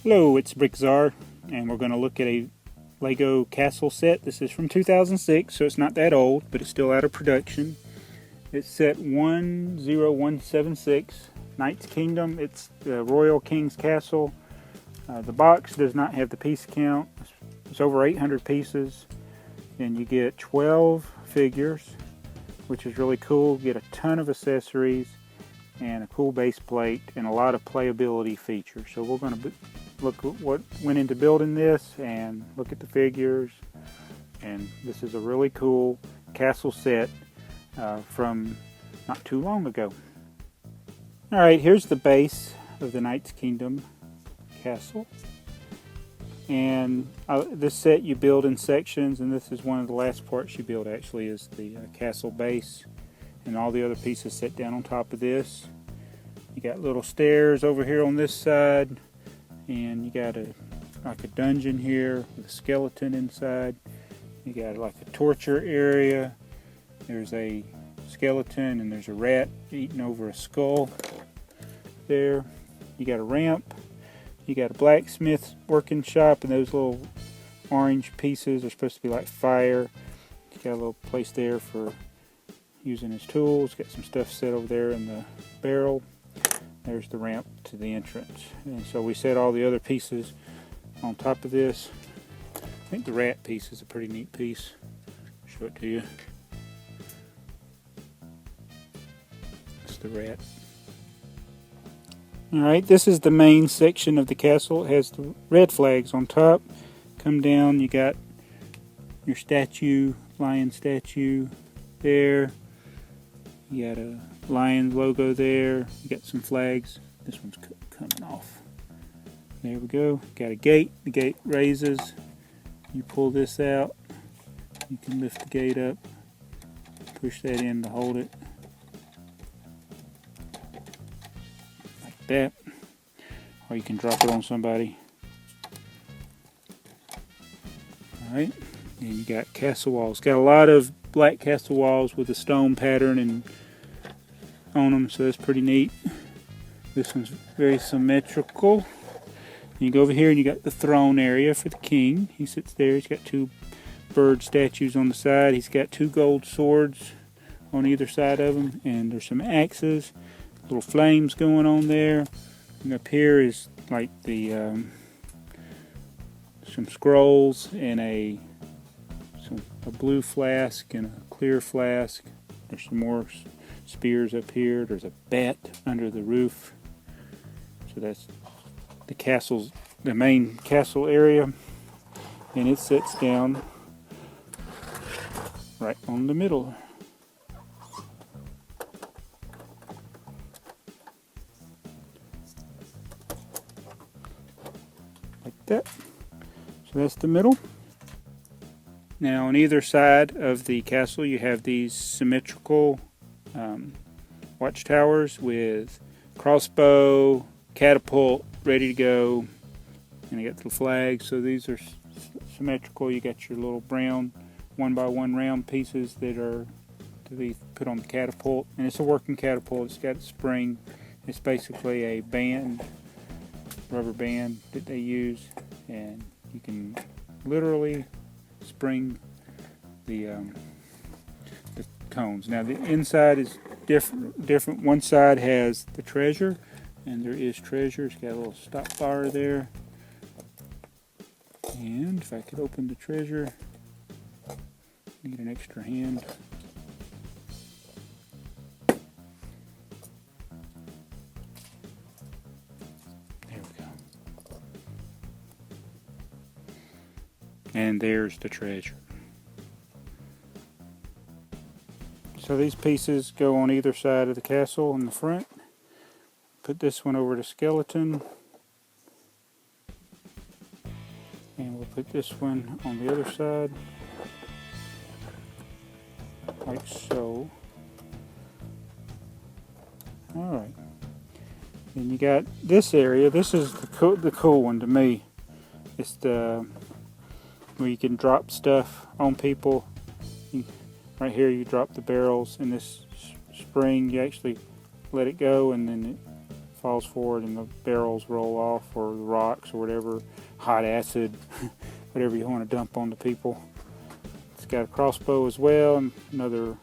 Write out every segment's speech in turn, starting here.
Hello, it's BrickTsar, and we're going to look at a Lego castle set. This is from 2006, so it's not that old, but it's still out of production. It's set 10176, Knight's Kingdom. It's the Royal King's Castle. The box does not have the piece count. It's over 800 pieces, and you get 12 figures, which is really cool. You get a ton of accessories and a cool base plate and a lot of playability features. So we're going to look at what went into building this and look at the figures. And this is a really cool castle set from not too long ago. Alright, here's the base of the Knight's Kingdom castle. And this set you build in sections, and this is one of the last parts you build actually, is the castle base. And all the other pieces set down on top of this. You got little stairs over here on this side, and you got like a dungeon here with a skeleton inside. You got like a torture area. There's a skeleton and there's a rat eating over a skull there. You got a ramp. You got a blacksmith working shop, and those little orange pieces are supposed to be like fire. You got a little place there for using his tools. Got some stuff set over there in the barrel. There's the ramp to the entrance. And so we set all the other pieces on top of this. I think the rat piece is a pretty neat piece. I'll show it to you. That's the rat. Alright, this is the main section of the castle. It has the red flags on top. Come down, you got your statue, lion statue there. You got a lion logo there. You got some flags. This one's coming off. There we go. Got a gate. The gate raises. You pull this out. You can lift the gate up. Push that in to hold it. Like that. Or you can drop it on somebody. Alright. And you got castle walls. Got a lot of black castle walls with a stone pattern and on them, so that's pretty neat. This one's very symmetrical. You go over here and you got the throne area for the king. He sits there. He's got two bird statues on the side. He's got two gold swords on either side of him, and there's some axes, little flames going on there. And up here is like the some scrolls and a blue flask and a clear flask. There's some more spears up here. There's a bat under the roof. So that's the main castle area, and it sits down right on the middle. Like that. So that's the middle. Now on either side of the castle you have these symmetrical watchtowers with crossbow, catapult ready to go, and you got the flags. So these are symmetrical. You got your little brown 1x1 round pieces that are to be put on the catapult, and it's a working catapult. It's got a spring. It's basically a band, rubber band that they use, and you can literally spring the cones. Now the inside is different. One side has the treasure, and there is treasure. It's got a little stop bar there. And if I could open the treasure, need an extra hand. There we go. And there's the treasure. So these pieces go on either side of the castle in the front. Put this one over the skeleton. And we'll put this one on the other side. Like so. Alright. Then you got this area. This is the cool one to me. It's the where you can drop stuff on people. Right here you drop the barrels, and this spring you actually let it go, and then it falls forward and the barrels roll off, or the rocks or whatever, hot acid, whatever you want to dump on the people. It's got a crossbow as well, and another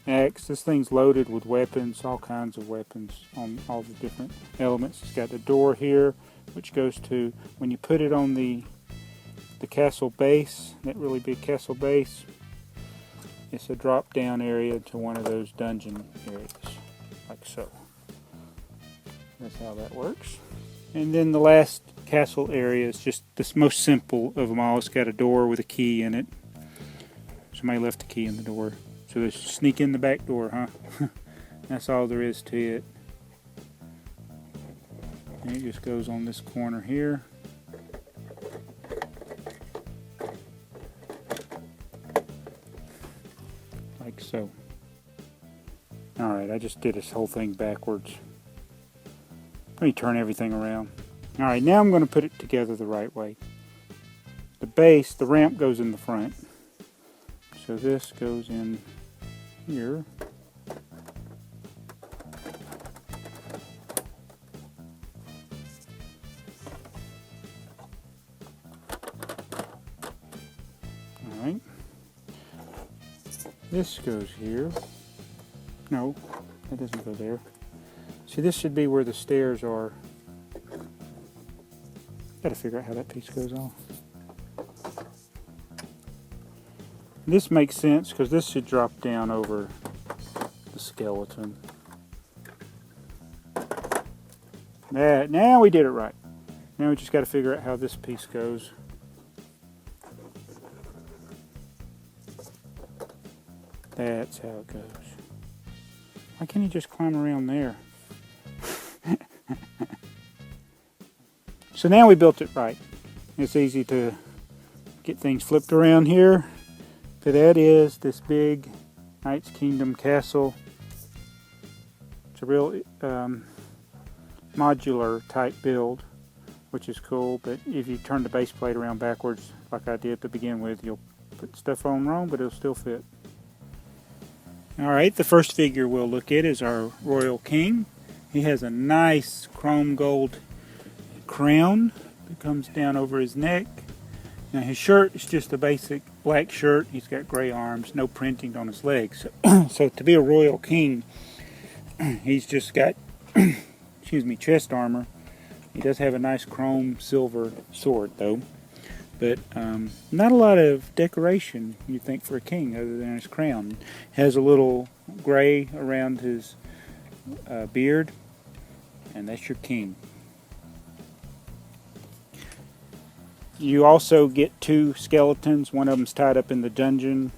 axe. This thing's loaded with weapons, all kinds of weapons on all the different elements. It's got the door here, which goes to, when you put it on the castle base, that really big castle base, it's a drop down area to one of those dungeon areas, like so. That's how that works. And then the last castle area is just the most simple of them all. It's got a door with a key in it. Somebody left a key in the door. So they sneak in the back door, huh? That's all there is to it. And it just goes on this corner here. Like so. Alright, I just did this whole thing backwards. Let me turn everything around. Alright, now I'm going to put it together the right way. The base, the ramp goes in the front. So this goes in here. Alright. This goes here. No, that doesn't go there. See, this should be where the stairs are. Gotta figure out how that piece goes on. This makes sense because this should drop down over the skeleton. Now we did it right. Now we just got to figure out how this piece goes. That's how it goes. Why can't you just climb around there? So now we built it right. It's easy to get things flipped around here. So that is this big Knight's Kingdom castle. It's a real modular type build, which is cool, but if you turn the base plate around backwards like I did to begin with, you'll put stuff on wrong, but it'll still fit. Alright, the first figure we'll look at is our Royal King. He has a nice chrome gold crown that comes down over his neck. Now his shirt is just a basic black shirt. He's got gray arms, no printing on his legs. So to be a Royal King, he's just got excuse me, chest armor. He does have a nice chrome silver sword though, but not a lot of decoration you think for a king other than his crown. Has a little gray around his beard, and that's your king. You also get two skeletons. One of them's tied up in the dungeon,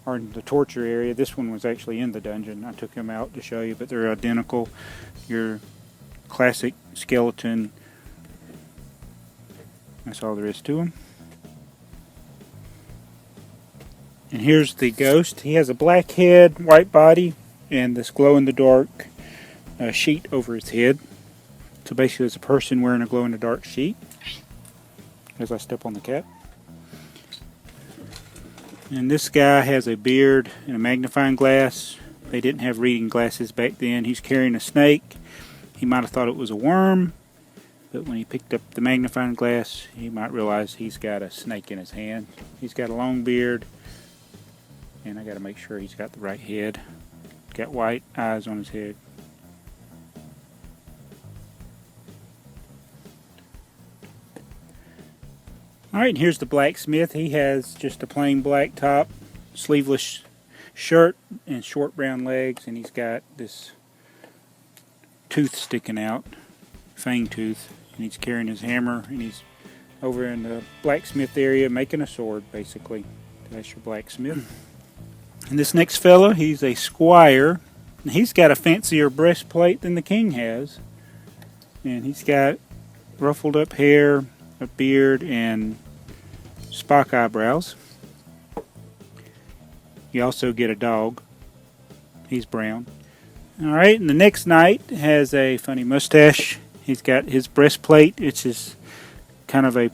or in the torture area. This one was actually in the dungeon. I took him out to show you, but they're identical. Your classic skeleton. That's all there is to him. And here's the ghost. He has a black head, white body, and this glow-in-the-dark sheet over his head. So basically it's a person wearing a glow-in-the-dark sheet. As I step on the cat. And this guy has a beard and a magnifying glass. They didn't have reading glasses back then. He's carrying a snake. He might have thought it was a worm, but when he picked up the magnifying glass, he might realize he's got a snake in his hand. He's got a long beard, and I got to make sure he's got the right head. Got white eyes on his head. Alright, here's the blacksmith. He has just a plain black top, sleeveless shirt, and short brown legs, and he's got this tooth sticking out, fang tooth, and he's carrying his hammer, and he's over in the blacksmith area making a sword, basically. That's your blacksmith. And this next fella, he's a squire, and he's got a fancier breastplate than the king has, and he's got ruffled up hair, a beard, and Spock eyebrows. You also get a dog. He's brown. Alright, and the next knight has a funny mustache. He's got his breastplate. It's just kind of a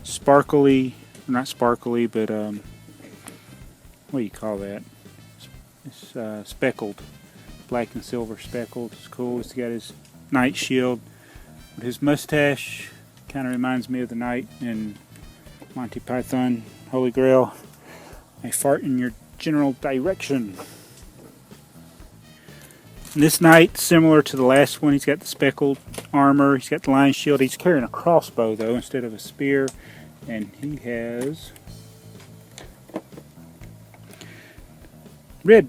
sparkly, not sparkly, but what do you call that? It's speckled black and silver speckled. It's cool. He's got his knight shield. His mustache kind of reminds me of the knight in Monty Python, Holy Grail. I fart in your general direction. And this knight, similar to the last one, he's got the speckled armor, he's got the lion shield. He's carrying a crossbow though instead of a spear, and he has red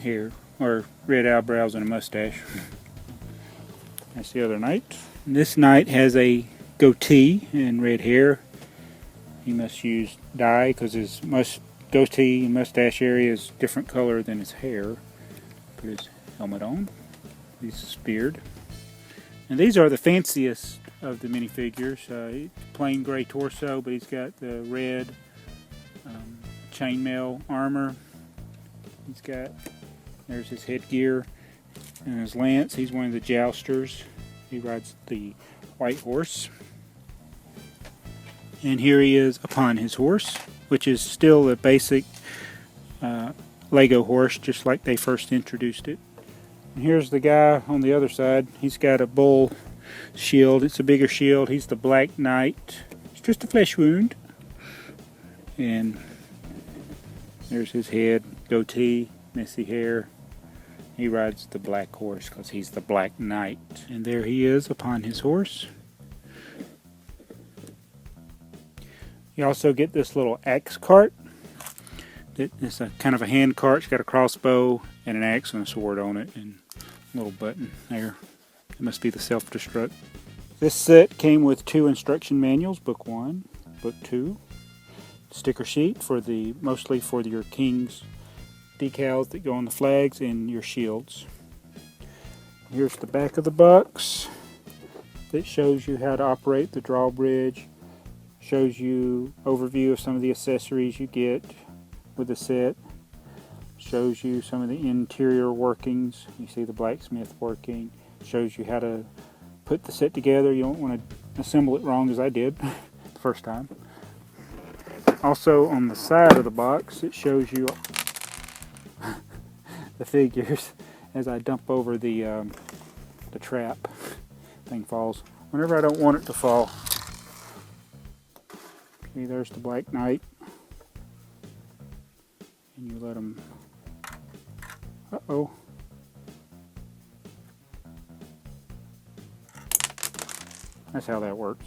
hair, or red eyebrows and a mustache. That's the other knight. And this knight has a goatee and red hair. He must use dye because his goatee and mustache area is different color than his hair. Put his helmet on. He's speared. And these are the fanciest of the minifigures. Plain gray torso, but he's got the red chainmail armor. There's his headgear and his lance. He's one of the jousters. He rides the white horse. And here he is upon his horse, which is still a basic Lego horse, just like they first introduced it. And here's the guy on the other side. He's got a bull shield. It's a bigger shield. He's the Black Knight. It's just a flesh wound. And there's his head, goatee, messy hair. He rides the black horse because he's the Black Knight. And there he is upon his horse. You also get this little axe cart. It's a kind of a hand cart. It's got a crossbow and an axe and a sword on it, and a little button there. It must be the self-destruct. This set came with 2 instruction manuals, book 1, book 2. Sticker sheet for mostly for your king's decals that go on the flags and your shields. Here's the back of the box that shows you how to operate the drawbridge. Shows you overview of some of the accessories you get with the set. Shows you some of the interior workings. You see the blacksmith working. Shows you how to put the set together. You don't want to assemble it wrong as I did the first time. Also on the side of the box it shows you the figures as I dump over the trap. Thing falls. Whenever I don't want it to fall. Okay, there's the Black Knight. And you let him... Uh-oh. That's how that works.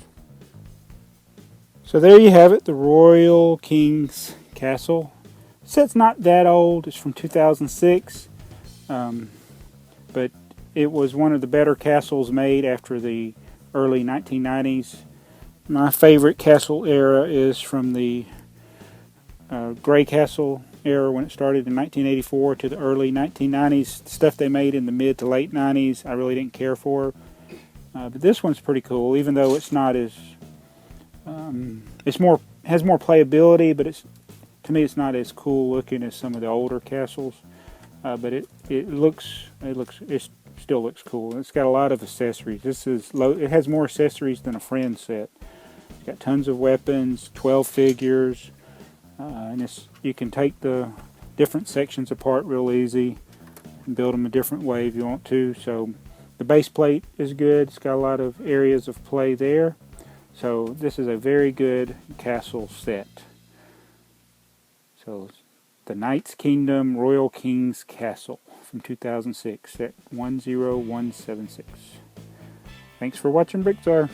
So there you have it, the Royal King's Castle. The set's not that old. It's from 2006. But it was one of the better castles made after the early 1990s. My favorite castle era is from the Gray Castle era when it started in 1984 to the early 1990s. Stuff they made in the mid to late 90s I really didn't care for. But this one's pretty cool, even though it's not as... has more playability, but to me it's not as cool looking as some of the older castles. But it still looks cool. It's got a lot of accessories. It has more accessories than a Friends set. It's got tons of weapons, 12 figures, and you can take the different sections apart real easy and build them a different way if you want to. So the base plate is good. It's got a lot of areas of play there. So this is a very good castle set. So the Knight's Kingdom Royal King's Castle from 2006, set 10176. Thanks for watching BrickTsar.